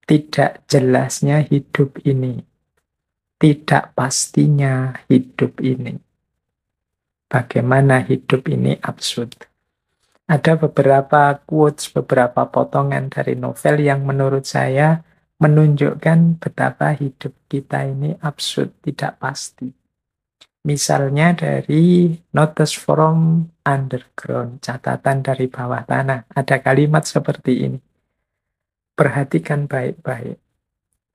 Tidak jelasnya hidup ini, tidak pastinya hidup ini. Bagaimana hidup ini absurd. Ada beberapa quotes, beberapa potongan dari novel yang menurut saya menunjukkan betapa hidup kita ini absurd, tidak pasti. Misalnya dari Notes from Underground, catatan dari bawah tanah. Ada kalimat seperti ini. Perhatikan baik-baik.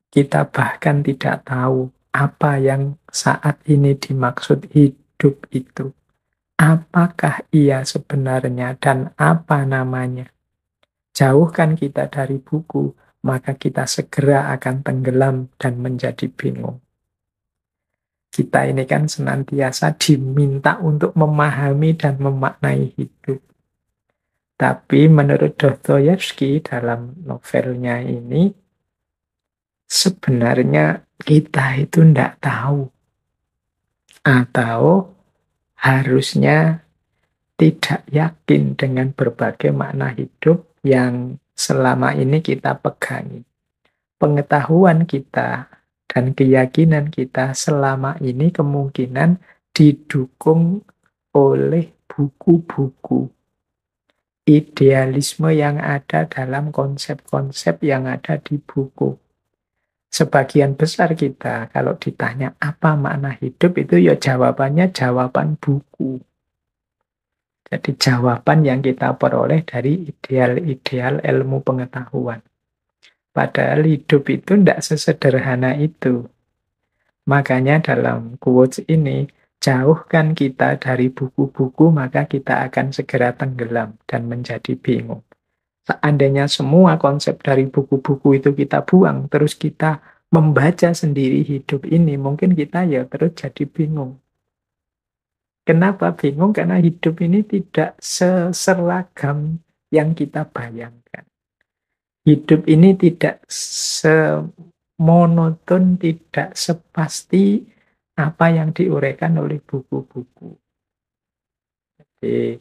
Kita bahkan tidak tahu apa yang saat ini dimaksud hidup itu. Apakah ia sebenarnya dan apa namanya? Jauhkan kita dari buku, maka kita segera akan tenggelam dan menjadi bingung. Kita ini kan senantiasa diminta untuk memahami dan memaknai hidup. Tapi menurut Dostoyevsky dalam novelnya ini, sebenarnya kita itu tidak tahu. Atau harusnya tidak yakin dengan berbagai makna hidup yang selama ini kita pegangi. Pengetahuan kita dan keyakinan kita selama ini kemungkinan didukung oleh buku-buku. Idealisme yang ada dalam konsep-konsep yang ada di buku. Sebagian besar kita kalau ditanya apa makna hidup itu ya jawabannya jawaban buku. Jadi jawaban yang kita peroleh dari ideal-ideal ilmu pengetahuan. Padahal hidup itu tidak sesederhana itu. Makanya dalam quotes ini, jauhkan kita dari buku-buku, maka kita akan segera tenggelam dan menjadi bingung. Seandainya semua konsep dari buku-buku itu kita buang, terus kita membaca sendiri hidup ini, mungkin kita ya terus jadi bingung. Kenapa bingung? Karena hidup ini tidak seseragam yang kita bayangkan. Hidup ini tidak semonoton, tidak sepasti apa yang diuraikan oleh buku-buku. Jadi,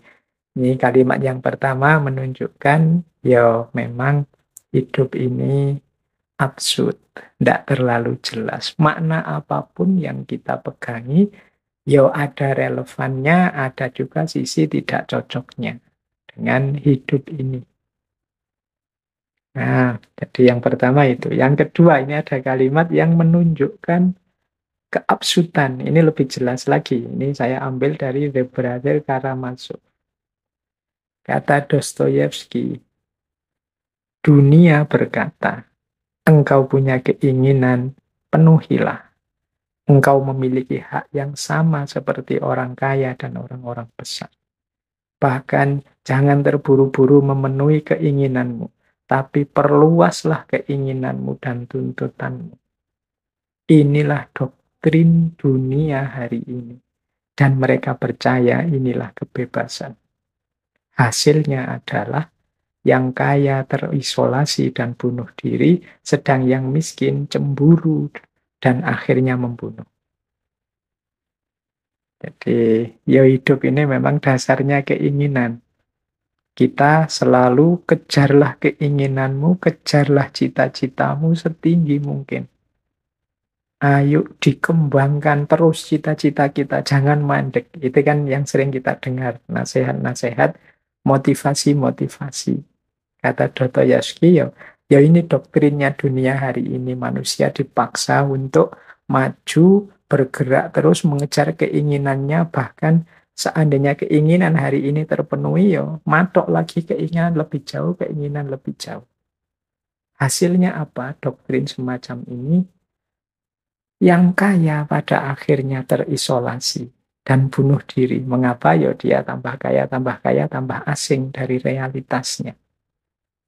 ini kalimat yang pertama menunjukkan, ya memang hidup ini absurd, tidak terlalu jelas. Makna apapun yang kita pegangi, ya ada relevannya, ada juga sisi tidak cocoknya dengan hidup ini. Nah, jadi yang pertama itu. Yang kedua, ini ada kalimat yang menunjukkan keabsurdan. Ini lebih jelas lagi. Ini saya ambil dari The Brother Karamazov. Kata Dostoyevsky, dunia berkata, engkau punya keinginan, penuhilah. Engkau memiliki hak yang sama seperti orang kaya dan orang-orang besar. Bahkan jangan terburu-buru memenuhi keinginanmu, tapi perluaslah keinginanmu dan tuntutanmu. Inilah doktrin dunia hari ini. Dan mereka percaya inilah kebebasan. Hasilnya adalah yang kaya terisolasi dan bunuh diri, sedang yang miskin cemburu dan akhirnya membunuh. Jadi, ya hidup ini memang dasarnya keinginan. Kita selalu kejarlah keinginanmu, kejarlah cita-citamu setinggi mungkin. Ayo dikembangkan terus cita-cita kita, jangan mandek. Itu kan yang sering kita dengar, nasihat-nasihat, motivasi-motivasi. Kata Dostoyevsky, ya ini doktrinnya dunia hari ini. Manusia dipaksa untuk maju, bergerak terus mengejar keinginannya, bahkan seandainya keinginan hari ini terpenuhi, ya matok lagi keinginan lebih jauh, keinginan lebih jauh. Hasilnya apa? Doktrin semacam ini, yang kaya pada akhirnya terisolasi dan bunuh diri. Mengapa? Ya dia tambah kaya, tambah asing dari realitasnya.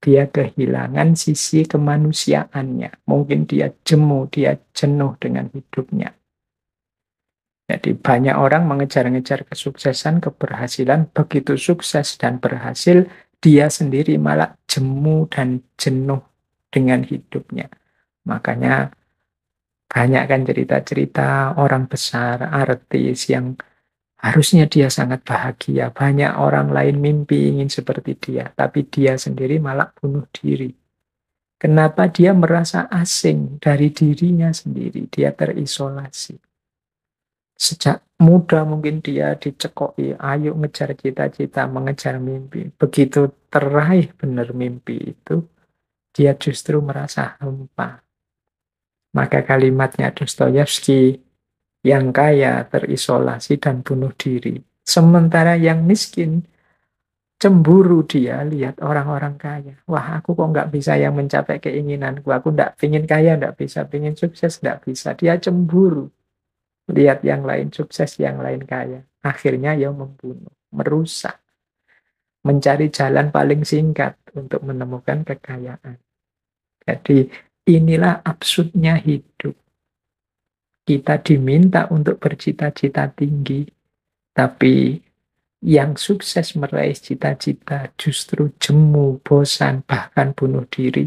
Dia kehilangan sisi kemanusiaannya. Mungkin dia jemu, dia jenuh dengan hidupnya. Jadi banyak orang mengejar-ngejar kesuksesan, keberhasilan, begitu sukses dan berhasil, dia sendiri malah jemu dan jenuh dengan hidupnya. Makanya banyak kan cerita-cerita orang besar, artis yang Harusnya dia sangat bahagia, banyak orang lain mimpi ingin seperti dia, tapi dia sendiri malah bunuh diri. Kenapa dia merasa asing dari dirinya sendiri, dia terisolasi. Sejak muda mungkin dia dicekoki, ayo ngejar cita-cita, mengejar mimpi. Begitu teraih benar mimpi itu, dia justru merasa hampa. Maka kalimatnya Dostoyevsky, yang kaya terisolasi dan bunuh diri. Sementara yang miskin cemburu, dia lihat orang-orang kaya. Wah, aku kok nggak bisa yang mencapai keinginanku. Aku nggak pingin kaya, nggak bisa. Pingin sukses, nggak bisa. Dia cemburu. Lihat yang lain sukses, yang lain kaya. Akhirnya ya membunuh, merusak. Mencari jalan paling singkat untuk menemukan kekayaan. Jadi inilah absurdnya hidup. Kita diminta untuk bercita-cita tinggi, tapi yang sukses meraih cita-cita justru jemu, bosan, bahkan bunuh diri.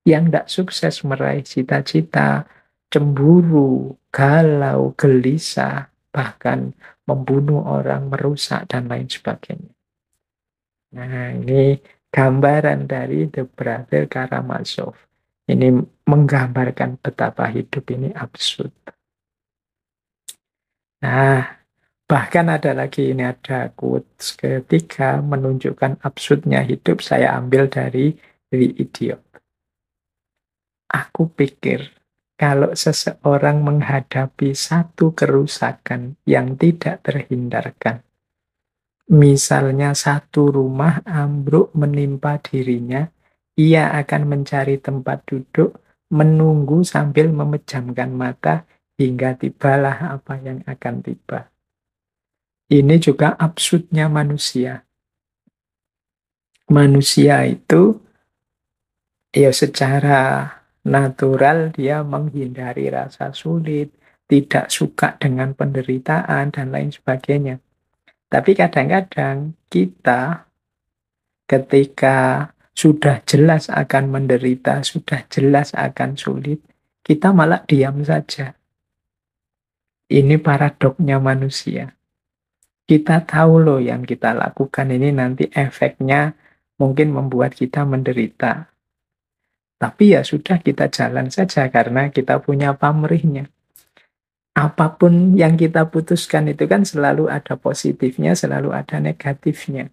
Yang tidak sukses meraih cita-cita, cemburu, galau, gelisah, bahkan membunuh orang, merusak, dan lain sebagainya. Nah, ini gambaran dari The Brother Karamazov. Ini menggambarkan betapa hidup ini absurd. Nah, bahkan ada lagi, ini ada quotes ketiga menunjukkan absurdnya hidup, saya ambil dari The Idiot. Aku pikir kalau seseorang menghadapi satu kerusakan yang tidak terhindarkan, misalnya satu rumah ambruk menimpa dirinya, ia akan mencari tempat duduk, menunggu sambil memejamkan mata hingga tibalah apa yang akan tiba. Ini juga absurdnya manusia. Manusia itu ya secara natural dia menghindari rasa sulit, tidak suka dengan penderitaan, dan lain sebagainya. Tapi kadang-kadang kita ketika sudah jelas akan menderita, sudah jelas akan sulit, kita malah diam saja. Ini paradoknya manusia. Kita tahu loh yang kita lakukan ini nanti efeknya mungkin membuat kita menderita. Tapi ya sudah, kita jalan saja karena kita punya pamrihnya. Apapun yang kita putuskan itu kan selalu ada positifnya, selalu ada negatifnya.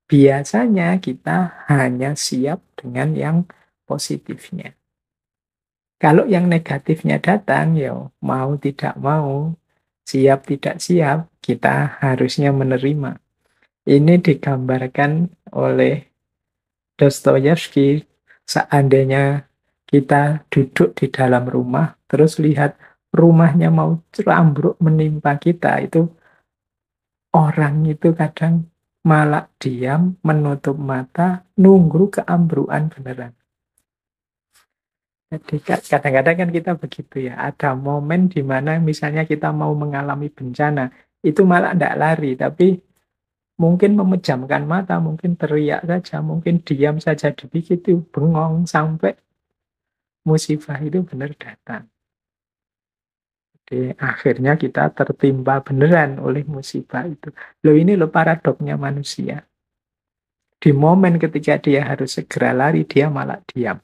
Biasanya kita hanya siap dengan yang positifnya. Kalau yang negatifnya datang, ya mau tidak mau, siap tidak siap, kita harusnya menerima. Ini digambarkan oleh Dostoyevsky. Seandainya kita duduk di dalam rumah, terus lihat rumahnya mau ambruk menimpa kita, itu orang itu kadang malah diam, menutup mata, nunggu keambruan beneran. Jadi kadang-kadang kan kita begitu ya, ada momen di mana misalnya kita mau mengalami bencana, itu malah tidak lari, tapi mungkin memejamkan mata, mungkin teriak saja, mungkin diam saja, begitu bengong sampai musibah itu benar datang. Jadi akhirnya kita tertimpa beneran oleh musibah itu. Loh, ini loh paradoknya manusia. Di momen ketika dia harus segera lari, dia malah diam.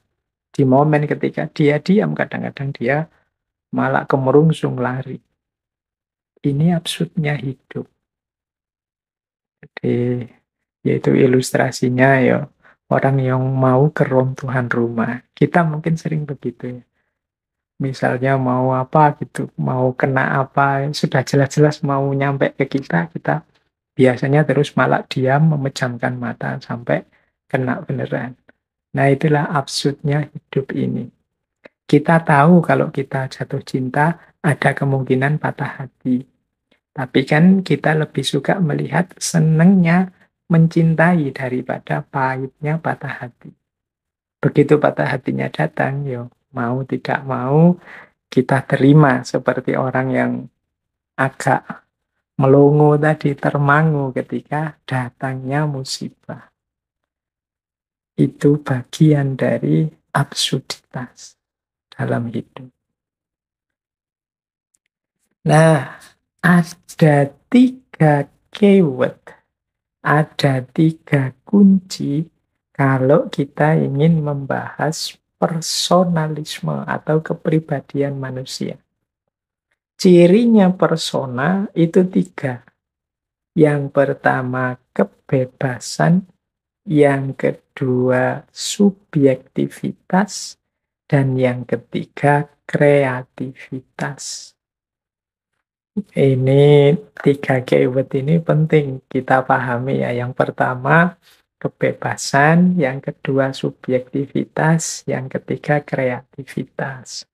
Di momen ketika dia diam, kadang-kadang dia malah kemerungsung lari. Ini absurdnya hidup. Jadi, yaitu ilustrasinya ya, orang yang mau keruntuhan rumah. Kita mungkin sering begitu ya. Misalnya mau apa gitu, mau kena apa, sudah jelas-jelas mau nyampe ke kita biasanya terus malah diam, memejamkan mata sampai kena beneran. Nah, itulah absurdnya hidup ini. Kita tahu kalau kita jatuh cinta, ada kemungkinan patah hati. Tapi kan kita lebih suka melihat senengnya mencintai daripada pahitnya patah hati. Begitu patah hatinya datang, yo mau tidak mau kita terima seperti orang yang agak melongo tadi, termangu ketika datangnya musibah. Itu bagian dari absurditas dalam hidup. Nah, ada tiga keyword, ada tiga kunci kalau kita ingin membahas personalisme atau kepribadian manusia. Cirinya persona itu tiga. Yang pertama kebebasan, yang kedua subjektivitas, dan yang ketiga kreativitas. Ini tiga keyword ini penting kita pahami ya. Yang pertama kebebasan, yang kedua subjektivitas, yang ketiga kreativitas.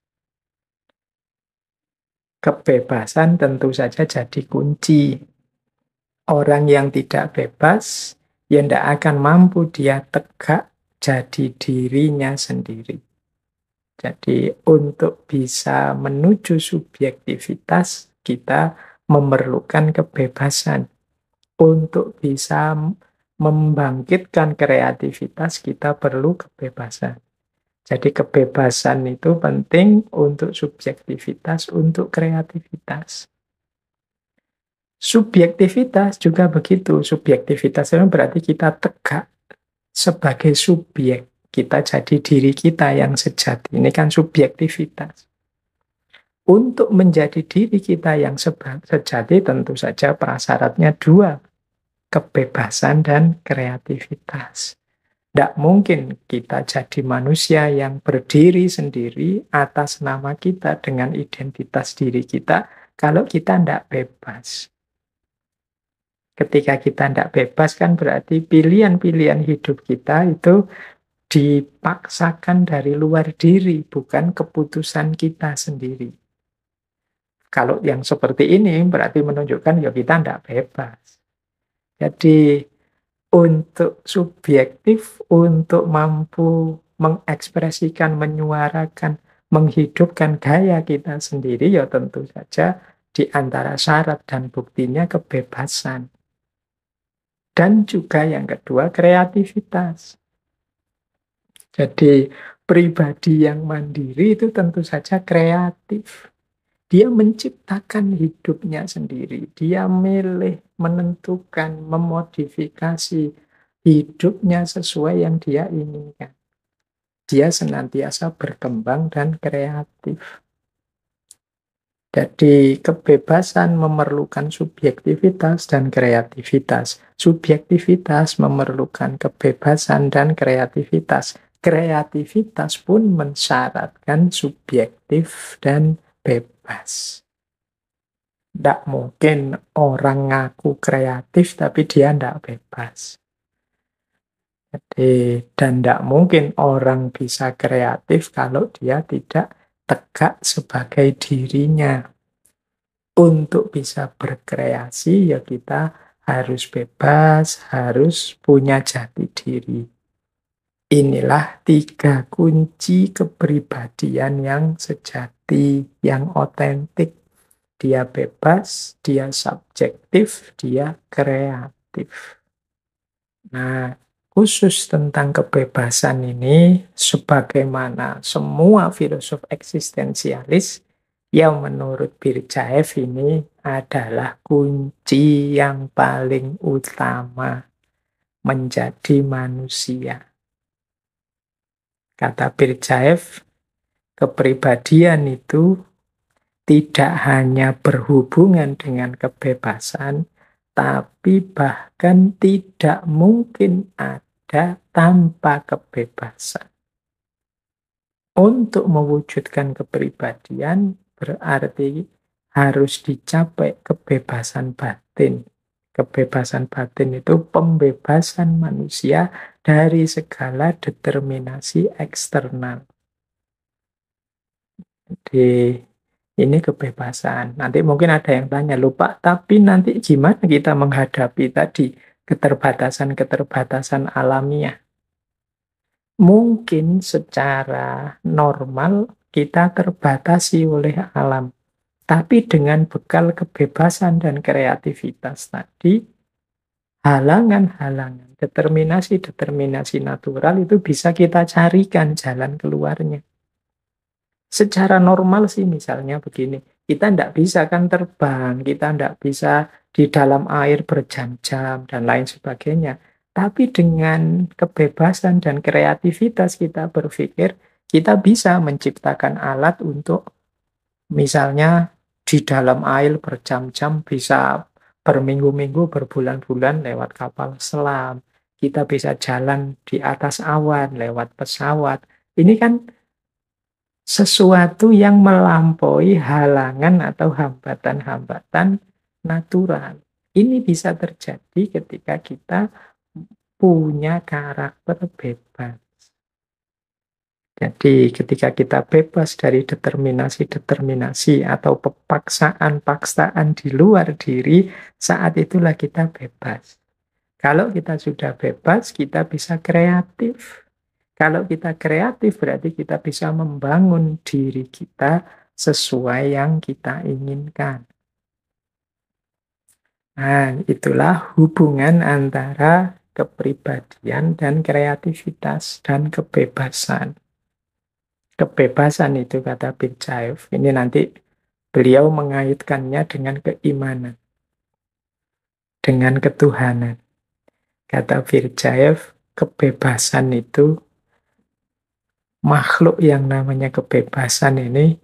Kebebasan tentu saja jadi kunci. Orang yang tidak bebas, ya tidak akan mampu dia tegak jadi dirinya sendiri. Jadi untuk bisa menuju subjektivitas, kita memerlukan kebebasan. Untuk bisa membangkitkan kreativitas, kita perlu kebebasan. Jadi kebebasan itu penting untuk subjektivitas, untuk kreativitas. Subjektivitas juga begitu. Subjektivitas itu berarti kita tegak sebagai subjek. Kita jadi diri kita yang sejati. Ini kan subjektivitas. Untuk menjadi diri kita yang sejati tentu saja prasyaratnya dua. Kebebasan dan kreativitas. Tidak mungkin kita jadi manusia yang berdiri sendiri atas nama kita dengan identitas diri kita kalau kita tidak bebas. Ketika kita tidak bebas kan berarti pilihan-pilihan hidup kita itu dipaksakan dari luar diri, bukan keputusan kita sendiri. Kalau yang seperti ini berarti menunjukkan ya kita tidak bebas. Jadi untuk subjektif, untuk mampu mengekspresikan, menyuarakan, menghidupkan gaya kita sendiri, ya tentu saja di antara syarat dan buktinya kebebasan. Dan juga yang kedua kreativitas. Jadi pribadi yang mandiri itu tentu saja kreatif. Dia menciptakan hidupnya sendiri. Dia milih, menentukan, memodifikasi hidupnya sesuai yang dia inginkan. Dia senantiasa berkembang dan kreatif. Jadi kebebasan memerlukan subjektivitas dan kreativitas. Subjektivitas memerlukan kebebasan dan kreativitas. Kreativitas pun mensyaratkan subjektif dan bebas. Tidak mungkin orang ngaku kreatif tapi dia tidak bebas. Jadi, dan tidak mungkin orang bisa kreatif kalau dia tidak tegak sebagai dirinya. Untuk bisa berkreasi ya kita harus bebas, harus punya jati diri. Inilah tiga kunci kepribadian yang sejati, yang otentik. Dia bebas, dia subjektif, dia kreatif. Nah, khusus tentang kebebasan ini, sebagaimana semua filosof eksistensialis, yang menurut Birjaev ini adalah kunci yang paling utama menjadi manusia. Kata Birjaev, kepribadian itu tidak hanya berhubungan dengan kebebasan, tapi bahkan tidak mungkin ada tanpa kebebasan. Untuk mewujudkan kepribadian berarti harus dicapai kebebasan batin. Kebebasan batin itu pembebasan manusia dari segala determinasi eksternal. Jadi ini kebebasan. Nanti mungkin ada yang tanya, lupa, tapi nanti gimana kita menghadapi tadi keterbatasan-keterbatasan alamiah? Mungkin secara normal kita terbatasi oleh alam. Tapi dengan bekal kebebasan dan kreativitas tadi, halangan-halangan, determinasi-determinasi natural itu bisa kita carikan jalan keluarnya. Secara normal sih misalnya begini, kita tidak bisa kan terbang, kita tidak bisa di dalam air berjam-jam, dan lain sebagainya. Tapi dengan kebebasan dan kreativitas kita berpikir, kita bisa menciptakan alat untuk misalnya di dalam air berjam-jam, bisa berminggu-minggu, berbulan-bulan lewat kapal selam. Kita bisa jalan di atas awan lewat pesawat. Ini kan sesuatu yang melampaui halangan atau hambatan-hambatan natural. Ini bisa terjadi ketika kita punya karakter bebas. Jadi ketika kita bebas dari determinasi-determinasi atau paksaan-paksaan di luar diri, saat itulah kita bebas. Kalau kita sudah bebas, kita bisa kreatif. Kalau kita kreatif, berarti kita bisa membangun diri kita sesuai yang kita inginkan. Nah, itulah hubungan antara kepribadian dan kreativitas dan kebebasan. Kebebasan itu kata Birjaev, ini nanti beliau mengaitkannya dengan keimanan, dengan ketuhanan. Kata Birjaev, kebebasan itu, makhluk yang namanya kebebasan ini,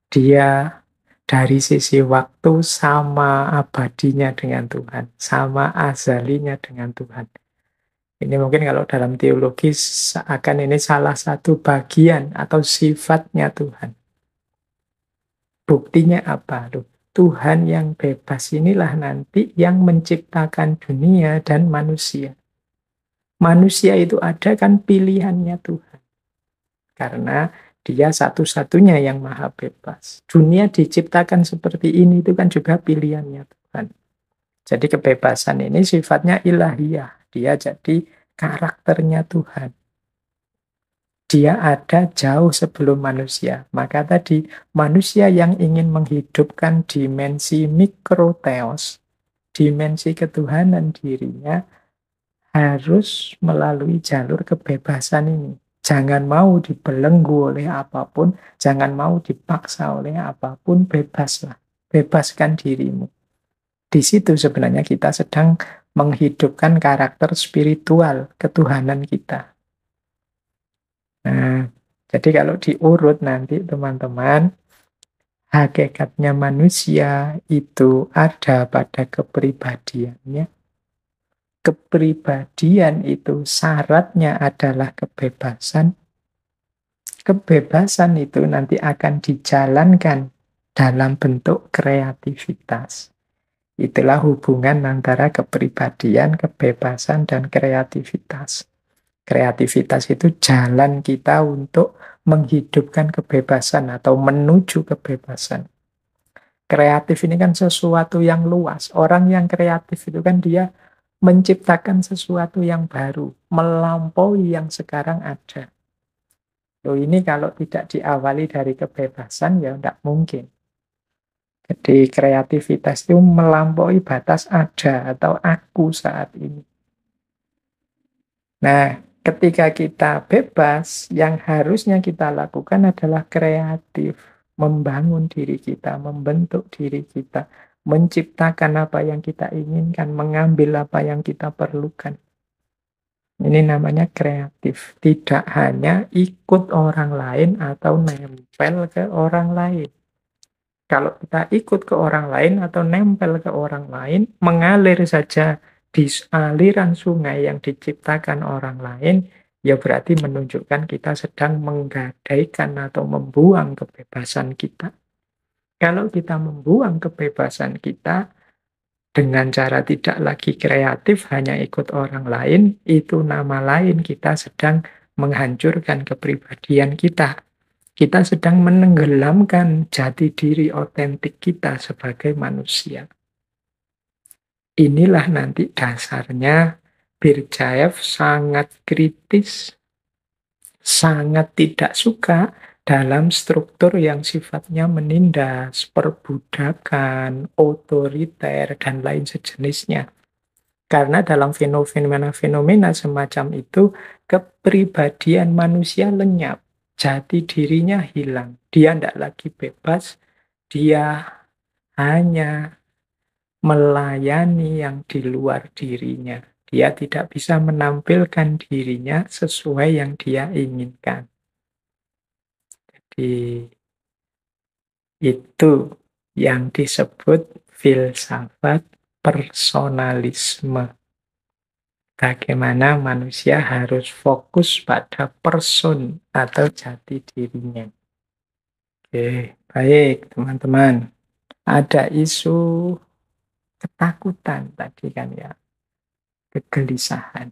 dia dari sisi waktu sama abadinya dengan Tuhan, sama azalinya dengan Tuhan. Ini mungkin kalau dalam teologi seakan ini salah satu bagian atau sifatnya Tuhan. Buktinya apa? Loh, Tuhan yang bebas inilah nanti yang menciptakan dunia dan manusia. Manusia itu ada kan pilihannya Tuhan. Karena dia satu-satunya yang maha bebas. Dunia diciptakan seperti ini itu kan juga pilihannya Tuhan. Jadi kebebasan ini sifatnya ilahiyah. Dia jadi karakternya Tuhan. Dia ada jauh sebelum manusia. Maka tadi, manusia yang ingin menghidupkan dimensi mikroteos, dimensi ketuhanan dirinya, harus melalui jalur kebebasan ini. Jangan mau dibelenggu oleh apapun, jangan mau dipaksa oleh apapun, bebaslah. Bebaskan dirimu. Di situ sebenarnya kita sedang menghidupkan karakter spiritual ketuhanan kita. Nah, jadi kalau diurut nanti teman-teman, hakikatnya manusia itu ada pada kepribadiannya. Kepribadian itu syaratnya adalah kebebasan. Kebebasan itu nanti akan dijalankan dalam bentuk kreativitas. Itulah hubungan antara kepribadian, kebebasan, dan kreativitas. Kreativitas itu jalan kita untuk menghidupkan kebebasan atau menuju kebebasan. Kreatif ini kan sesuatu yang luas. Orang yang kreatif itu kan dia menciptakan sesuatu yang baru, melampaui yang sekarang ada. Loh, ini kalau tidak diawali dari kebebasan ya tidak mungkin. Jadi kreativitas itu melampaui batas ada atau aku saat ini. Nah, ketika kita bebas, yang harusnya kita lakukan adalah kreatif. Membangun diri kita, membentuk diri kita, menciptakan apa yang kita inginkan, mengambil apa yang kita perlukan. Ini namanya kreatif. Tidak hanya ikut orang lain atau nempel ke orang lain. Kalau kita ikut ke orang lain atau nempel ke orang lain, mengalir saja di aliran sungai yang diciptakan orang lain, ya berarti menunjukkan kita sedang menggadaikan atau membuang kebebasan kita. Kalau kita membuang kebebasan kita dengan cara tidak lagi kreatif, hanya ikut orang lain, itu nama lain kita sedang menghancurkan kepribadian kita. Kita sedang menenggelamkan jati diri otentik kita sebagai manusia. Inilah nanti dasarnya Birjaev sangat kritis, sangat tidak suka dalam struktur yang sifatnya menindas, perbudakan, otoriter, dan lain sejenisnya. Karena dalam fenomena-fenomena semacam itu, kepribadian manusia lenyap. Jati dirinya hilang. Dia tidak lagi bebas, dia hanya melayani yang di luar dirinya. Dia tidak bisa menampilkan dirinya sesuai yang dia inginkan. Jadi itu yang disebut filsafat personalisme. Bagaimana manusia harus fokus pada person atau jati dirinya. Oke, baik teman-teman. Ada isu ketakutan tadi kan ya, kegelisahan.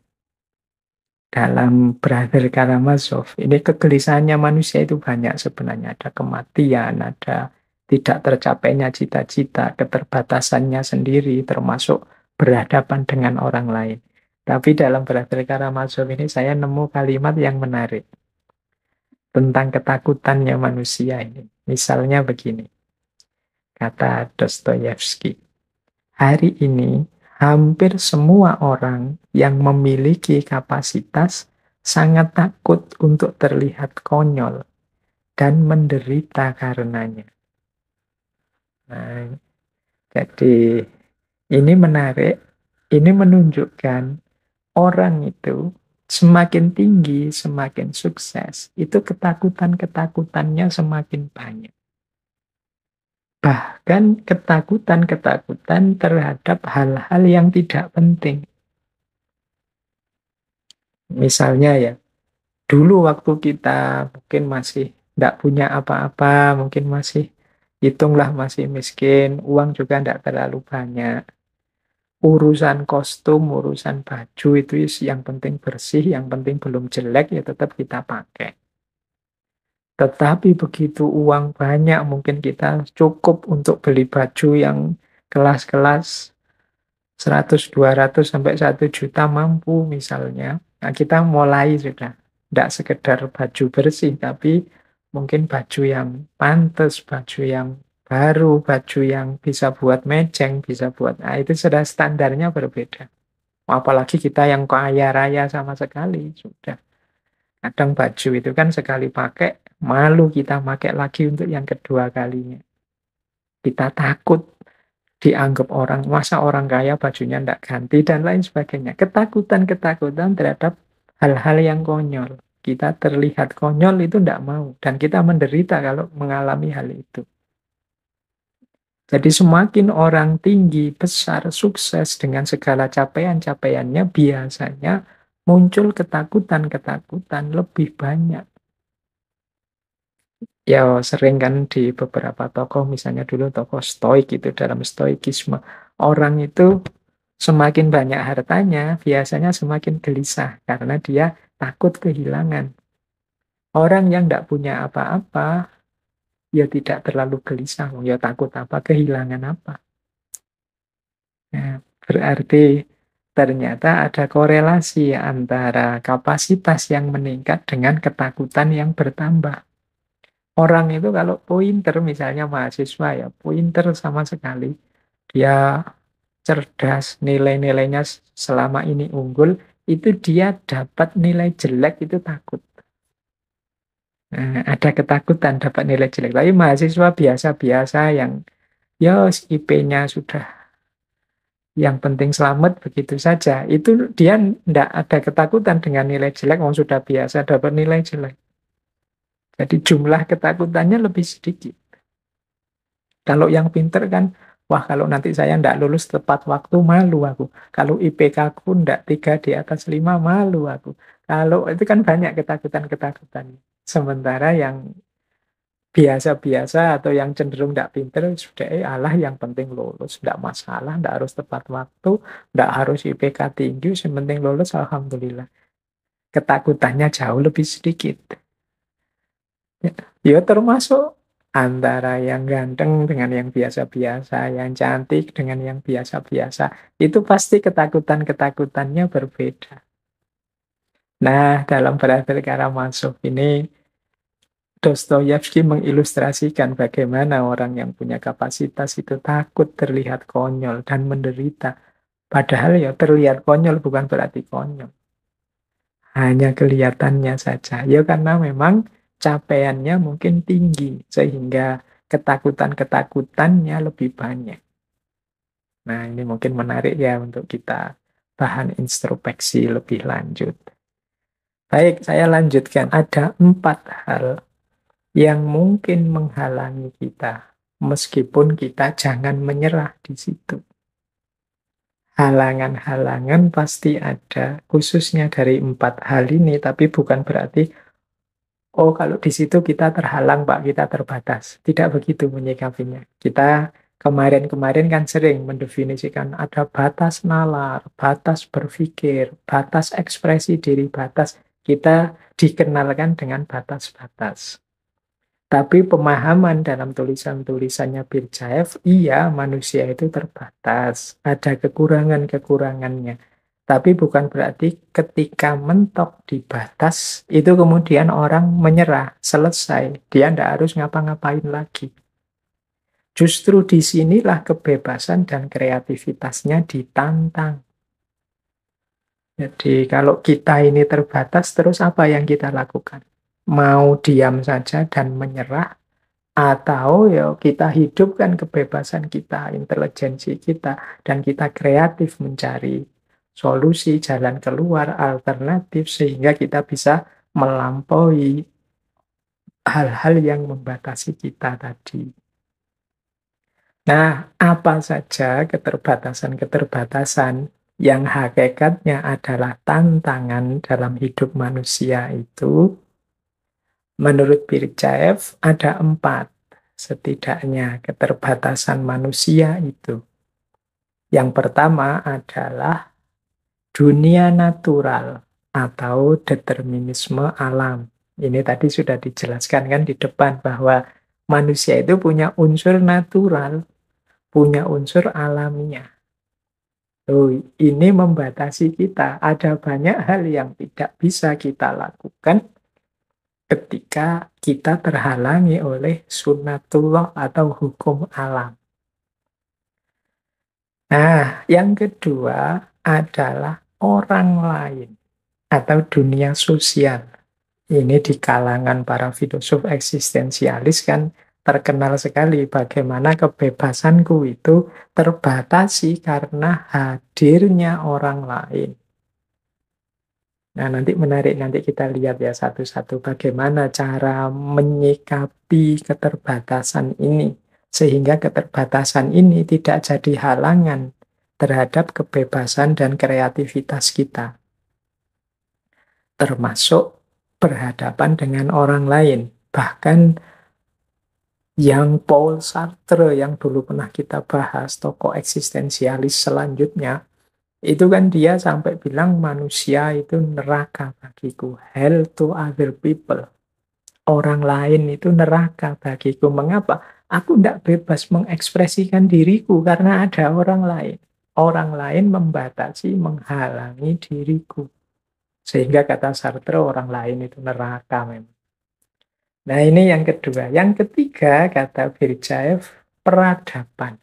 Dalam Brother Karamazov, ini kegelisahannya manusia itu banyak sebenarnya. Ada kematian, ada tidak tercapainya cita-cita, keterbatasannya sendiri, termasuk berhadapan dengan orang lain. Tapi dalam Brother Karamazov ini saya nemu kalimat yang menarik tentang ketakutannya manusia ini. Misalnya begini, kata Dostoyevsky, hari ini hampir semua orang yang memiliki kapasitas sangat takut untuk terlihat konyol dan menderita karenanya. Nah, jadi ini menarik, ini menunjukkan orang itu semakin tinggi, semakin sukses, itu ketakutan-ketakutannya semakin banyak. Bahkan ketakutan-ketakutan terhadap hal-hal yang tidak penting. Misalnya ya, dulu waktu kita mungkin masih tidak punya apa-apa, mungkin masih, hitunglah masih miskin, uang juga tidak terlalu banyak. Urusan kostum, urusan baju itu yang penting bersih, yang penting belum jelek, ya tetap kita pakai. Tetapi begitu uang banyak, mungkin kita cukup untuk beli baju yang kelas-kelas 100, 200, sampai 1 juta mampu misalnya. Nah, kita mulai sudah. Tidak sekedar baju bersih, tapi mungkin baju yang pantas, baju yang baru, baju yang bisa buat mejeng, bisa buat... Nah, itu sudah standarnya berbeda. Apalagi kita yang kaya raya sama sekali, sudah. Kadang baju itu kan sekali pakai, malu kita pakai lagi untuk yang kedua kalinya. Kita takut dianggap orang, masa orang kaya bajunya tidak ganti, dan lain sebagainya. Ketakutan-ketakutan terhadap hal-hal yang konyol. Kita terlihat konyol itu tidak mau, dan kita menderita kalau mengalami hal itu. Jadi semakin orang tinggi, besar, sukses dengan segala capaian-capaiannya, biasanya muncul ketakutan-ketakutan lebih banyak. Ya sering kan di beberapa tokoh, misalnya dulu tokoh stoik itu, dalam stoikisme, orang itu semakin banyak hartanya, biasanya semakin gelisah karena dia takut kehilangan. Orang yang tidak punya apa-apa, ya tidak terlalu gelisah, ya takut apa, kehilangan apa. Nah, berarti ternyata ada korelasi antara kapasitas yang meningkat dengan ketakutan yang bertambah. Orang itu kalau pointer, misalnya mahasiswa ya, pointer sama sekali, dia cerdas, nilai-nilainya selama ini unggul, itu dia dapat nilai jelek itu takut. Nah, ada ketakutan dapat nilai jelek. Tapi mahasiswa biasa-biasa yang ya IP-nya sudah yang penting selamat begitu saja, itu dia tidak ada ketakutan dengan nilai jelek, orang sudah biasa dapat nilai jelek. Jadi jumlah ketakutannya lebih sedikit. Kalau yang pinter kan, wah kalau nanti saya tidak lulus tepat waktu, malu aku. Kalau IPK ku tidak 3 di atas 5, malu aku. Kalau itu kan banyak ketakutan-ketakutan. Sementara yang biasa-biasa atau yang cenderung tidak pinter, sudah alah yang penting lulus. Tidak masalah, tidak harus tepat waktu, tidak harus IPK tinggi, yang penting lulus, alhamdulillah. Ketakutannya jauh lebih sedikit. Ya termasuk antara yang ganteng dengan yang biasa-biasa, yang cantik dengan yang biasa-biasa. Itu pasti ketakutan-ketakutannya berbeda. Nah, dalam Brother Karamazov ini, Dostoyevsky mengilustrasikan bagaimana orang yang punya kapasitas itu takut terlihat konyol dan menderita. Padahal ya terlihat konyol bukan berarti konyol. Hanya kelihatannya saja. Ya karena memang capaiannya mungkin tinggi, sehingga ketakutan-ketakutannya lebih banyak. Nah, ini mungkin menarik ya untuk kita bahan introspeksi lebih lanjut. Baik, saya lanjutkan. Ada 4 hal yang mungkin menghalangi kita, meskipun kita jangan menyerah di situ. Halangan-halangan pasti ada, khususnya dari 4 hal ini, tapi bukan berarti, oh kalau di situ kita terhalang Pak, kita terbatas. Tidak begitu menyikapinya. Kita kemarin-kemarin kan sering mendefinisikan ada batas nalar, batas berpikir, batas ekspresi diri, batas. Kita dikenalkan dengan batas-batas. Tapi pemahaman dalam tulisan-tulisannya Birjaev, iya manusia itu terbatas, ada kekurangan-kekurangannya. Tapi bukan berarti ketika mentok di batas, itu kemudian orang menyerah, selesai. Dia tidak harus ngapa-ngapain lagi. Justru disinilah kebebasan dan kreativitasnya ditantang. Jadi kalau kita ini terbatas, terus apa yang kita lakukan? Mau diam saja dan menyerah, atau ya kita hidupkan kebebasan kita, intelijensi kita, dan kita kreatif mencari solusi, jalan keluar, alternatif, sehingga kita bisa melampaui hal-hal yang membatasi kita tadi. Nah, apa saja keterbatasan-keterbatasan yang hakikatnya adalah tantangan dalam hidup manusia itu? Menurut Birjaev, ada 4 setidaknya keterbatasan manusia itu. Yang pertama adalah dunia natural atau determinisme alam. Ini tadi sudah dijelaskan kan di depan bahwa manusia itu punya unsur natural, punya unsur alamiah. Oh, ini membatasi kita. Ada banyak hal yang tidak bisa kita lakukan ketika kita terhalangi oleh sunnatullah atau hukum alam. Nah, yang kedua adalah orang lain atau dunia sosial. Ini di kalangan para filosof eksistensialis kan terkenal sekali bagaimana kebebasanku itu terbatasi karena hadirnya orang lain. Nah, nanti menarik, nanti kita lihat ya satu-satu bagaimana cara menyikapi keterbatasan ini. Sehingga keterbatasan ini tidak jadi halangan terhadap kebebasan dan kreativitas kita. Termasuk berhadapan dengan orang lain. Bahkan yang Paul Sartre yang dulu pernah kita bahas, tokoh eksistensialis selanjutnya, itu kan dia sampai bilang manusia itu neraka bagiku, hell to other people. Orang lain itu neraka bagiku. Mengapa? Aku tidak bebas mengekspresikan diriku karena ada orang lain. Orang lain membatasi, menghalangi diriku. Sehingga kata Sartre orang lain itu neraka memang. Nah ini yang kedua. Yang ketiga kata Birjaev, peradaban.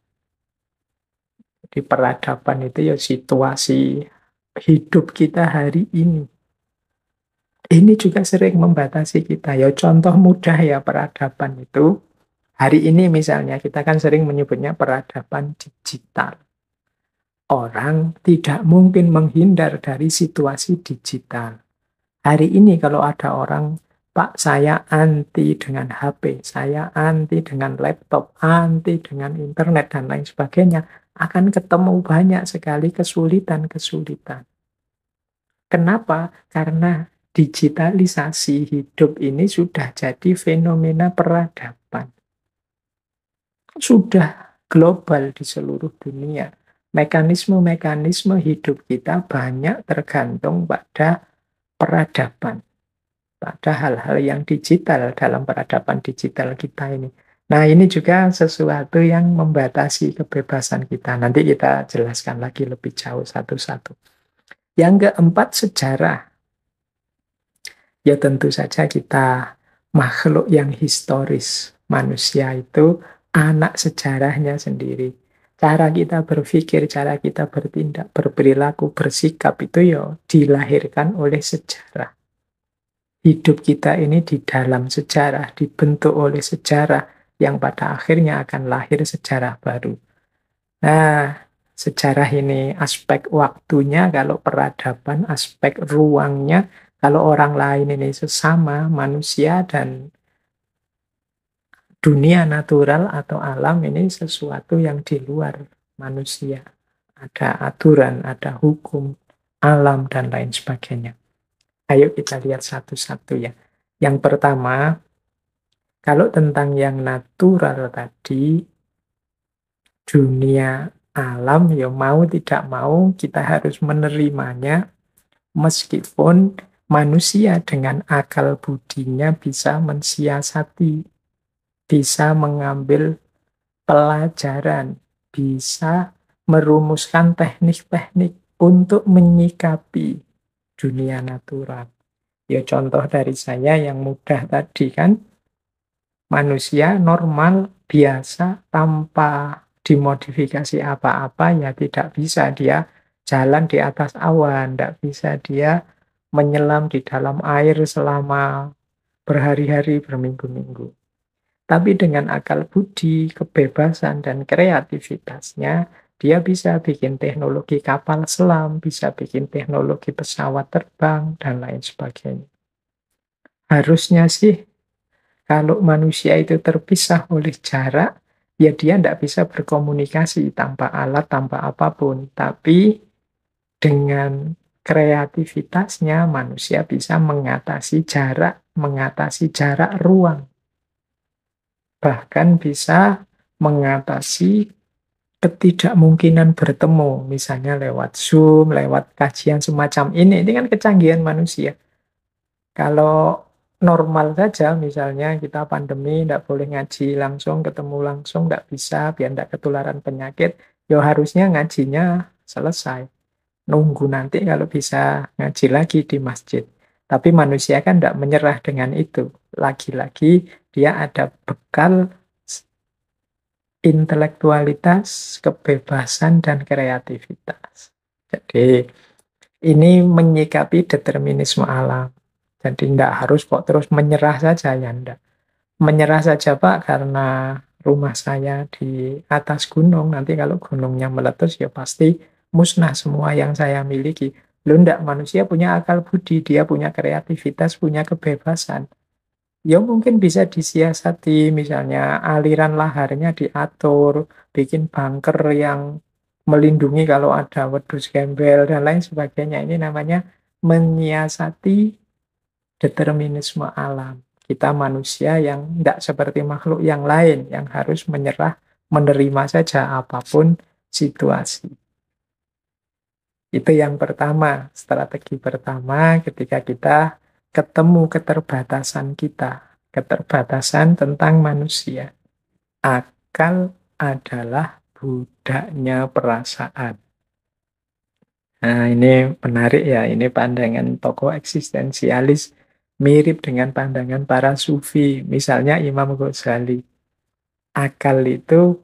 Di peradaban itu ya situasi hidup kita hari ini. Ini juga sering membatasi kita. Ya contoh mudah ya peradaban itu. Hari ini misalnya kita kan sering menyebutnya peradaban digital. Orang tidak mungkin menghindar dari situasi digital. Hari ini kalau ada orang, Pak saya anti dengan HP, saya anti dengan laptop, anti dengan internet dan lain sebagainya, akan ketemu banyak sekali kesulitan-kesulitan. Kenapa? Karena digitalisasi hidup ini sudah jadi fenomena peradaban. Sudah global di seluruh dunia. Mekanisme-mekanisme hidup kita banyak tergantung pada peradaban. Pada hal-hal yang digital dalam peradaban digital kita ini. Nah, ini juga sesuatu yang membatasi kebebasan kita. Nanti kita jelaskan lagi lebih jauh satu-satu. Yang keempat, sejarah. Ya tentu saja kita makhluk yang historis. Manusia itu anak sejarahnya sendiri. Cara kita berpikir, cara kita bertindak, berperilaku, bersikap itu ya dilahirkan oleh sejarah. Hidup kita ini di dalam sejarah, dibentuk oleh sejarah yang pada akhirnya akan lahir sejarah baru. Nah, sejarah ini aspek waktunya, kalau peradaban aspek ruangnya, kalau orang lain ini sesama manusia dan dunia natural atau alam ini sesuatu yang di luar manusia. Ada aturan, ada hukum, alam, dan lain sebagainya. Ayo kita lihat satu-satu ya. Yang pertama, kalau tentang yang natural tadi, dunia alam, ya mau tidak mau kita harus menerimanya, meskipun manusia dengan akal budinya bisa mensiasati, bisa mengambil pelajaran, bisa merumuskan teknik-teknik untuk menyikapi dunia natural. Ya contoh dari saya yang mudah tadi kan, manusia normal, biasa, tanpa dimodifikasi apa-apa, ya tidak bisa dia jalan di atas awan, tidak bisa dia menyelam di dalam air selama berhari-hari, berminggu-minggu. Tapi dengan akal budi, kebebasan, dan kreativitasnya, dia bisa bikin teknologi kapal selam, bisa bikin teknologi pesawat terbang, dan lain sebagainya. Harusnya sih, kalau manusia itu terpisah oleh jarak, ya dia tidak bisa berkomunikasi tanpa alat, tanpa apapun. Tapi dengan kreativitasnya, manusia bisa mengatasi jarak ruang. Bahkan bisa mengatasi ketidakmungkinan bertemu, misalnya lewat Zoom, lewat kajian semacam ini kan kecanggihan manusia. Kalau normal saja, misalnya kita pandemi, tidak boleh ngaji langsung, ketemu langsung, tidak bisa, biar tidak ketularan penyakit, ya harusnya ngajinya selesai. Nunggu nanti kalau bisa ngaji lagi di masjid. Tapi manusia kan tidak menyerah dengan itu. Lagi-lagi dia ada bekal intelektualitas, kebebasan, dan kreativitas. Jadi ini menyikapi determinisme alam. Jadi tidak harus kok terus menyerah saja, ya enggak. Menyerah saja Pak, karena rumah saya di atas gunung, nanti kalau gunungnya meletus ya pasti musnah semua yang saya miliki. Lu enggak, manusia punya akal budi, dia punya kreativitas, punya kebebasan. Ya mungkin bisa disiasati, misalnya aliran laharnya diatur, bikin bunker yang melindungi kalau ada wedus gembel, dan lain sebagainya. Ini namanya menyiasati determinisme alam. Kita manusia yang tidak seperti makhluk yang lain, yang harus menyerah, menerima saja apapun situasi. Itu yang pertama, strategi pertama ketika kita ketemu keterbatasan kita, keterbatasan tentang manusia. Akal adalah budaknya perasaan. Nah, ini menarik ya, ini pandangan tokoh eksistensialis mirip dengan pandangan para sufi, misalnya Imam Ghazali. Akal itu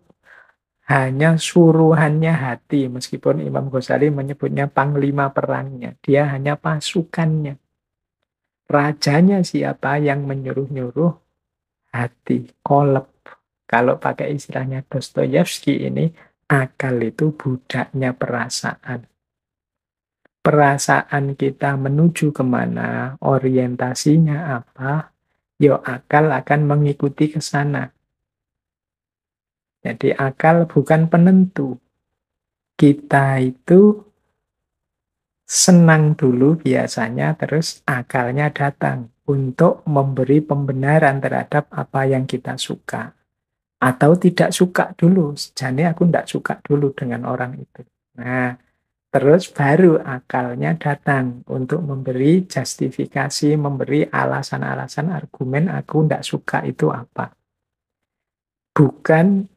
hanya suruhannya hati, meskipun Imam Ghazali menyebutnya panglima perangnya, dia hanya pasukannya. Rajanya siapa yang menyuruh-nyuruh? Hati, kolab. Kalau pakai istilahnya Dostoyevsky ini, akal itu budaknya perasaan. Perasaan kita menuju kemana, orientasinya apa, ya akal akan mengikuti ke sana. Jadi akal bukan penentu. Kita itu senang dulu biasanya, terus akalnya datang untuk memberi pembenaran terhadap apa yang kita suka. Atau tidak suka dulu, sejane aku tidak suka dulu dengan orang itu. Nah, terus baru akalnya datang untuk memberi justifikasi, memberi alasan-alasan, argumen aku tidak suka itu apa. Bukan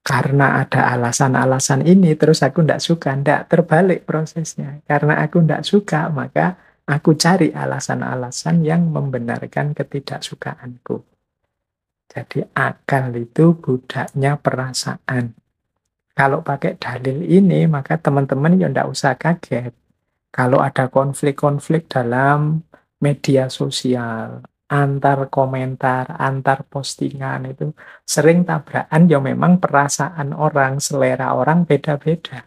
karena ada alasan-alasan ini, terus aku tidak suka. Tidak, terbalik prosesnya. Karena aku tidak suka, maka aku cari alasan-alasan yang membenarkan ketidaksukaanku. Jadi akal itu budaknya perasaan. Kalau pakai dalil ini, maka teman-teman ya tidak usah kaget. Kalau ada konflik-konflik dalam media sosial, antar komentar, antar postingan itu sering tabrakan, ya memang perasaan orang, selera orang beda-beda.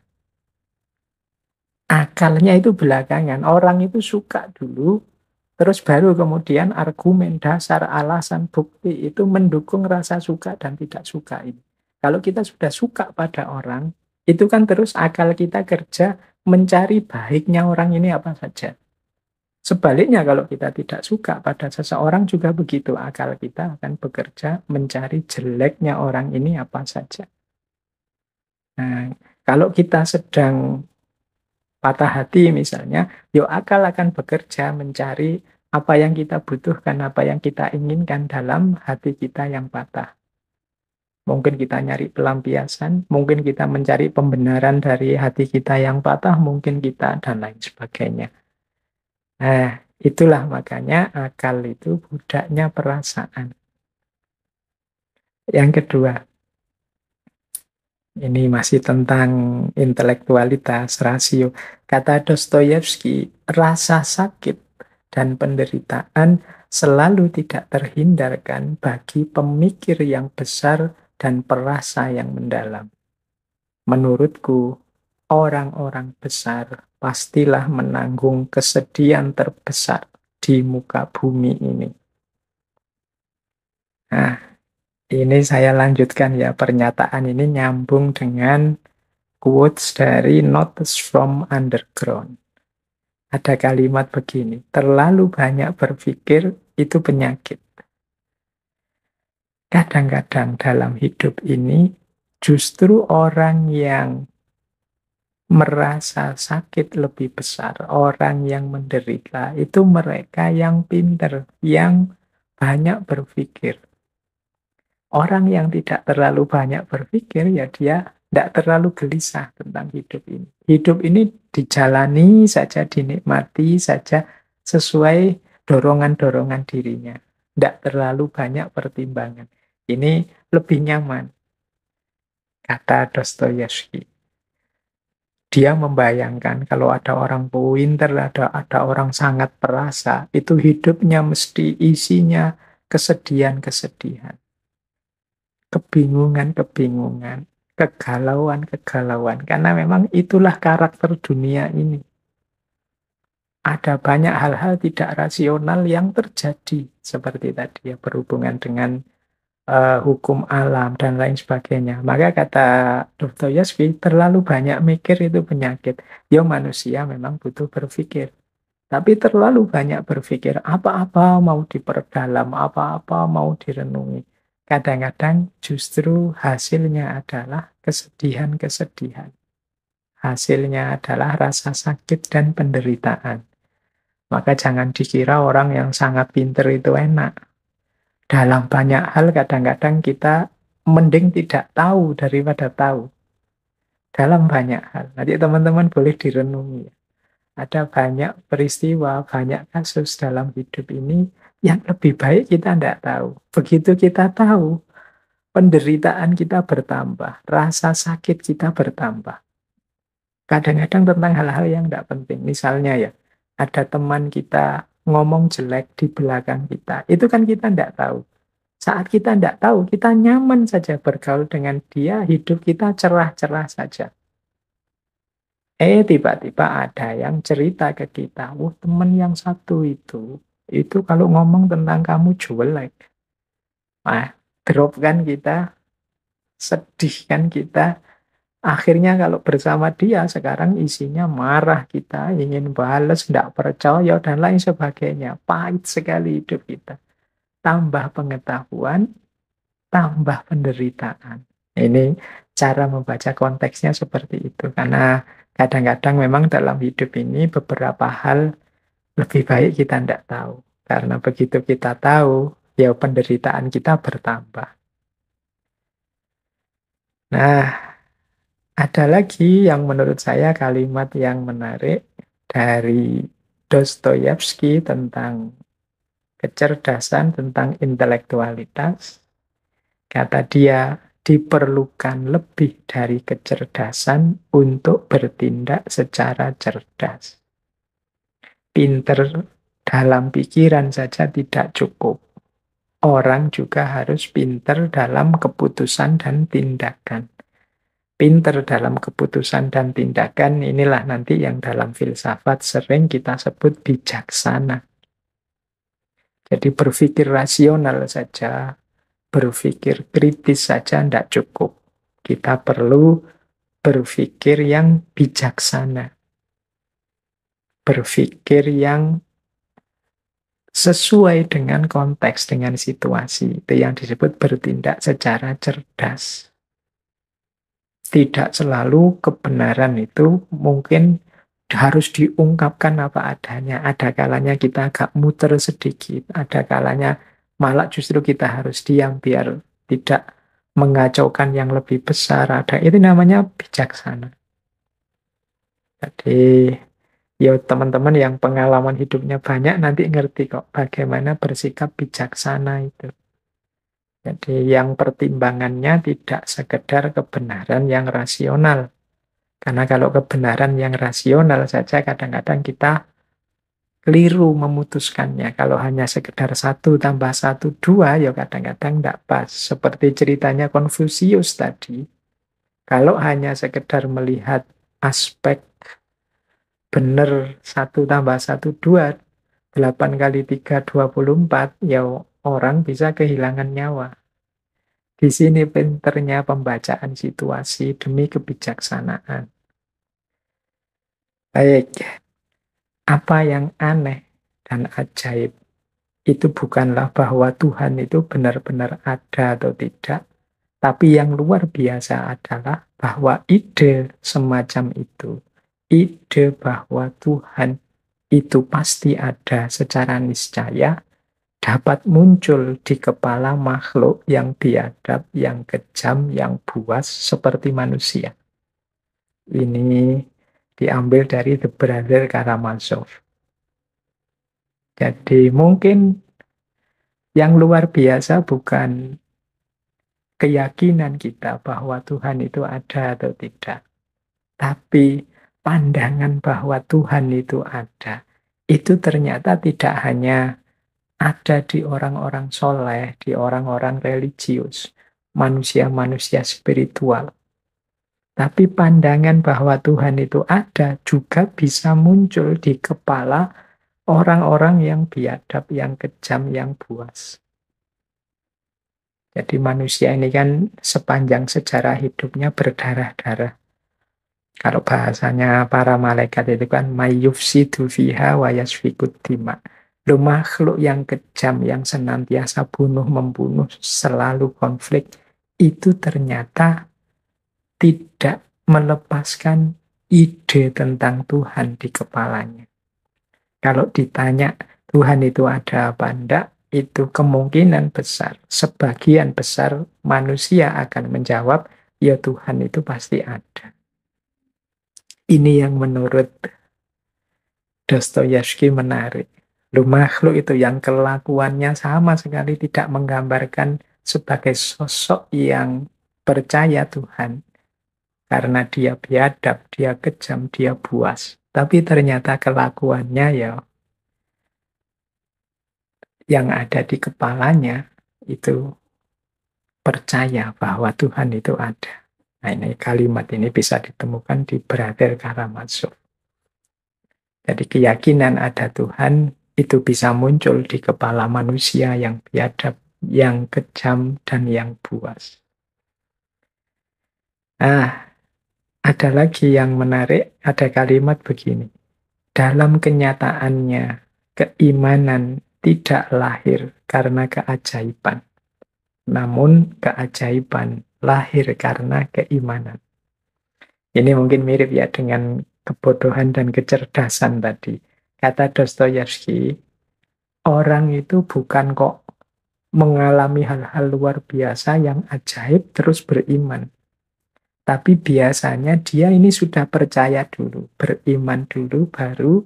Akalnya itu belakangan. Orang itu suka dulu, terus baru kemudian argumen, dasar, alasan, bukti itu mendukung rasa suka dan tidak suka ini. Kalau kita sudah suka pada orang, itu kan terus akal kita kerja mencari baiknya orang ini apa saja. Sebaliknya kalau kita tidak suka pada seseorang juga begitu. Akal kita akan bekerja mencari jeleknya orang ini apa saja. Nah, kalau kita sedang patah hati misalnya, yuk akal akan bekerja mencari apa yang kita butuhkan, apa yang kita inginkan dalam hati kita yang patah. Mungkin kita nyari pelampiasan, mungkin kita mencari pembenaran dari hati kita yang patah, mungkin kita dan lain sebagainya. Nah, itulah makanya akal itu budaknya perasaan. Yang kedua, ini masih tentang intelektualitas, rasio. Kata Dostoyevsky, rasa sakit dan penderitaan selalu tidak terhindarkan bagi pemikir yang besar dan perasa yang mendalam. Menurutku, orang-orang besar pastilah menanggung kesedihan terbesar di muka bumi ini. Nah, ini saya lanjutkan ya, pernyataan ini nyambung dengan quotes dari Notes from Underground. Ada kalimat begini, terlalu banyak berpikir itu penyakit. Kadang-kadang dalam hidup ini, justru orang yang merasa sakit lebih besar, orang yang menderita, itu mereka yang pinter, yang banyak berpikir. Orang yang tidak terlalu banyak berpikir, ya dia tidak terlalu gelisah tentang hidup ini. Hidup ini dijalani saja, dinikmati saja sesuai dorongan-dorongan dirinya. Tidak terlalu banyak pertimbangan. Ini lebih nyaman, kata Dostoyevsky. Dia membayangkan kalau ada orang pinter, ada orang sangat perasa, itu hidupnya mesti isinya kesedihan-kesedihan, kebingungan-kebingungan, kegalauan-kegalauan. Karena memang itulah karakter dunia ini. Ada banyak hal-hal tidak rasional yang terjadi. Seperti tadi ya, berhubungan dengan hukum alam dan lain sebagainya. Maka kata Dostoyevsky, terlalu banyak mikir itu penyakit. Ya manusia memang butuh berpikir. Tapi terlalu banyak berpikir, apa-apa mau diperdalam, apa-apa mau direnungi. Kadang-kadang justru hasilnya adalah kesedihan-kesedihan. Hasilnya adalah rasa sakit dan penderitaan. Maka jangan dikira orang yang sangat pinter itu enak. Dalam banyak hal kadang-kadang kita mending tidak tahu daripada tahu. Dalam banyak hal. Nanti teman-teman boleh direnungi. Ada banyak peristiwa, banyak kasus dalam hidup ini yang lebih baik kita tidak tahu. Begitu kita tahu, penderitaan kita bertambah, rasa sakit kita bertambah. Kadang-kadang tentang hal-hal yang tidak penting. Misalnya ya, ada teman kita ngomong jelek di belakang kita. Itu kan kita tidak tahu. Saat kita tidak tahu, kita nyaman saja bergaul dengan dia, hidup kita cerah-cerah saja. Tiba-tiba ada yang cerita ke kita, teman yang satu itu kalau ngomong tentang kamu jelek. Nah, drop kan kita, sedih kan kita. Akhirnya kalau bersama dia sekarang isinya marah kita, ingin balas, tidak percaya, dan lain sebagainya. Pahit sekali hidup kita. Tambah pengetahuan, tambah penderitaan. Ini cara membaca konteksnya seperti itu. Karena kadang-kadang memang dalam hidup ini beberapa hal lebih baik kita tidak tahu. Karena begitu kita tahu, ya penderitaan kita bertambah. Nah, ada lagi yang menurut saya kalimat yang menarik dari Dostoyevsky tentang kecerdasan, tentang intelektualitas. Kata dia, diperlukan lebih dari kecerdasan untuk bertindak secara cerdas. Pinter dalam pikiran saja tidak cukup. Orang juga harus pinter dalam keputusan dan tindakan. pinter dalam keputusan dan tindakan, inilah nanti yang dalam filsafat sering kita sebut bijaksana. Jadi berpikir rasional saja, berpikir kritis saja tidak cukup. Kita perlu berpikir yang bijaksana, berpikir yang sesuai dengan konteks, dengan situasi. Itu yang disebut bertindak secara cerdas. Tidak selalu kebenaran itu mungkin harus diungkapkan apa adanya. Ada kalanya kita agak muter sedikit, ada kalanya malah justru kita harus diam biar tidak mengacaukan yang lebih besar. Ada itu namanya bijaksana. Jadi ya teman-teman yang pengalaman hidupnya banyak nanti ngerti kok bagaimana bersikap bijaksana itu. Jadi yang pertimbangannya tidak sekedar kebenaran yang rasional. Karena kalau kebenaran yang rasional saja kadang-kadang kita keliru memutuskannya. Kalau hanya sekedar 1+1=2, ya kadang-kadang tidak pas. Seperti ceritanya Konfusius tadi. Kalau hanya sekedar melihat aspek benar 1+1=2, 8 kali 3 24, ya orang bisa kehilangan nyawa. Di sini pinternya pembacaan situasi demi kebijaksanaan. Baik, apa yang aneh dan ajaib itu bukanlah bahwa Tuhan itu benar-benar ada atau tidak, tapi yang luar biasa adalah bahwa ide semacam itu, ide bahwa Tuhan itu pasti ada secara niscaya, dapat muncul di kepala makhluk yang biadab, yang kejam, yang buas seperti manusia. Ini diambil dari The Brother Karamazov. Jadi mungkin yang luar biasa bukan keyakinan kita bahwa Tuhan itu ada atau tidak, tapi pandangan bahwa Tuhan itu ada. Itu ternyata tidak hanya ada di orang-orang soleh, di orang-orang religius, manusia-manusia spiritual. Tapi pandangan bahwa Tuhan itu ada juga bisa muncul di kepala orang-orang yang biadab, yang kejam, yang buas. Jadi manusia ini kan sepanjang sejarah hidupnya berdarah-darah. Kalau bahasanya para malaikat itu kan mayyufsidu fiha wa yasfikud dima. Lo makhluk yang kejam, yang senantiasa bunuh-membunuh, selalu konflik, itu ternyata tidak melepaskan ide tentang Tuhan di kepalanya. Kalau ditanya Tuhan itu ada apa enggak, itu kemungkinan besar, sebagian besar manusia akan menjawab, ya Tuhan itu pasti ada. Ini yang menurut Dostoyevsky menarik. Lu makhluk itu yang kelakuannya sama sekali tidak menggambarkan sebagai sosok yang percaya Tuhan. Karena dia biadab, dia kejam, dia buas. Tapi ternyata kelakuannya ya yang ada di kepalanya itu percaya bahwa Tuhan itu ada. Nah ini kalimat ini bisa ditemukan di Brother Karamazov. Jadi keyakinan ada Tuhan itu bisa muncul di kepala manusia yang biadab, yang kejam, dan yang buas. Nah, ada lagi yang menarik, ada kalimat begini. Dalam kenyataannya, keimanan tidak lahir karena keajaiban. Namun keajaiban lahir karena keimanan. Ini mungkin mirip ya dengan kebodohan dan kecerdasan tadi. Kata Dostoyevsky, orang itu bukan kok mengalami hal-hal luar biasa yang ajaib terus beriman. Tapi biasanya dia ini sudah percaya dulu, beriman dulu, baru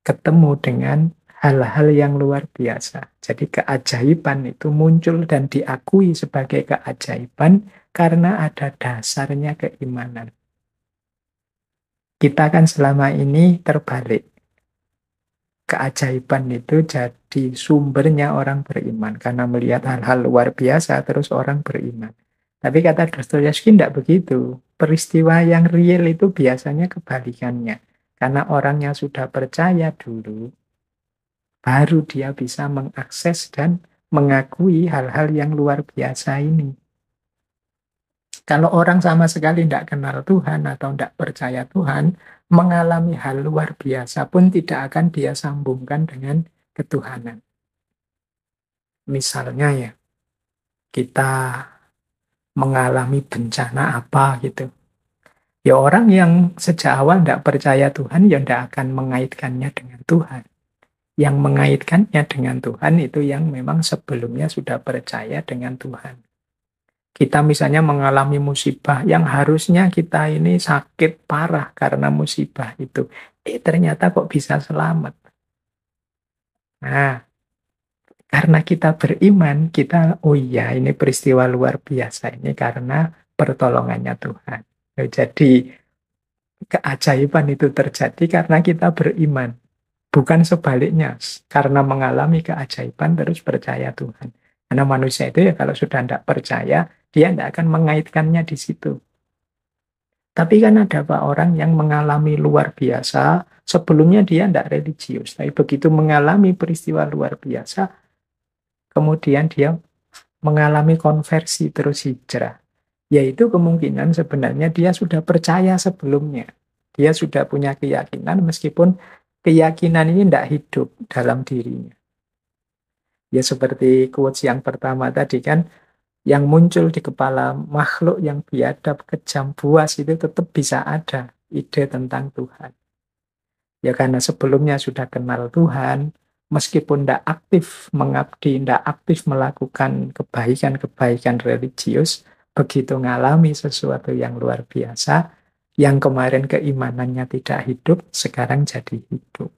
ketemu dengan hal-hal yang luar biasa. Jadi keajaiban itu muncul dan diakui sebagai keajaiban karena ada dasarnya keimanan. Kita kan selama ini terbalik. Keajaiban itu jadi sumbernya orang beriman. Karena melihat hal-hal luar biasa terus orang beriman. Tapi kata Dostoyevsky tidak begitu. Peristiwa yang real itu biasanya kebalikannya. Karena orang yang sudah percaya dulu, baru dia bisa mengakses dan mengakui hal-hal yang luar biasa ini. Kalau orang sama sekali tidak kenal Tuhan atau tidak percaya Tuhan, mengalami hal luar biasa pun tidak akan dia sambungkan dengan ketuhanan. Misalnya ya, kita mengalami bencana apa gitu. Ya orang yang sejak awal tidak percaya Tuhan, ya tidak akan mengaitkannya dengan Tuhan. Yang mengaitkannya dengan Tuhan itu yang memang sebelumnya sudah percaya dengan Tuhan. Kita misalnya mengalami musibah yang harusnya kita ini sakit parah karena musibah itu. Ternyata kok bisa selamat. Nah, karena kita beriman, kita, oh iya ini peristiwa luar biasa ini karena pertolongannya Tuhan. Jadi keajaiban itu terjadi karena kita beriman. Bukan sebaliknya, karena mengalami keajaiban terus percaya Tuhan. Karena manusia itu ya kalau sudah tidak percaya, dia tidak akan mengaitkannya di situ. Tapi kan ada Pak orang yang mengalami luar biasa, sebelumnya dia tidak religius. Tapi begitu mengalami peristiwa luar biasa, kemudian dia mengalami konversi terus hijrah. Yaitu kemungkinan sebenarnya dia sudah percaya sebelumnya. Dia sudah punya keyakinan meskipun keyakinan ini tidak hidup dalam dirinya. Ya seperti quotes yang pertama tadi kan, yang muncul di kepala makhluk yang biadab, kejam, buas itu tetap bisa ada ide tentang Tuhan. Ya karena sebelumnya sudah kenal Tuhan, meskipun tidak aktif mengabdi, tidak aktif melakukan kebaikan-kebaikan religius, begitu ngalami sesuatu yang luar biasa, yang kemarin keimanannya tidak hidup, sekarang jadi hidup.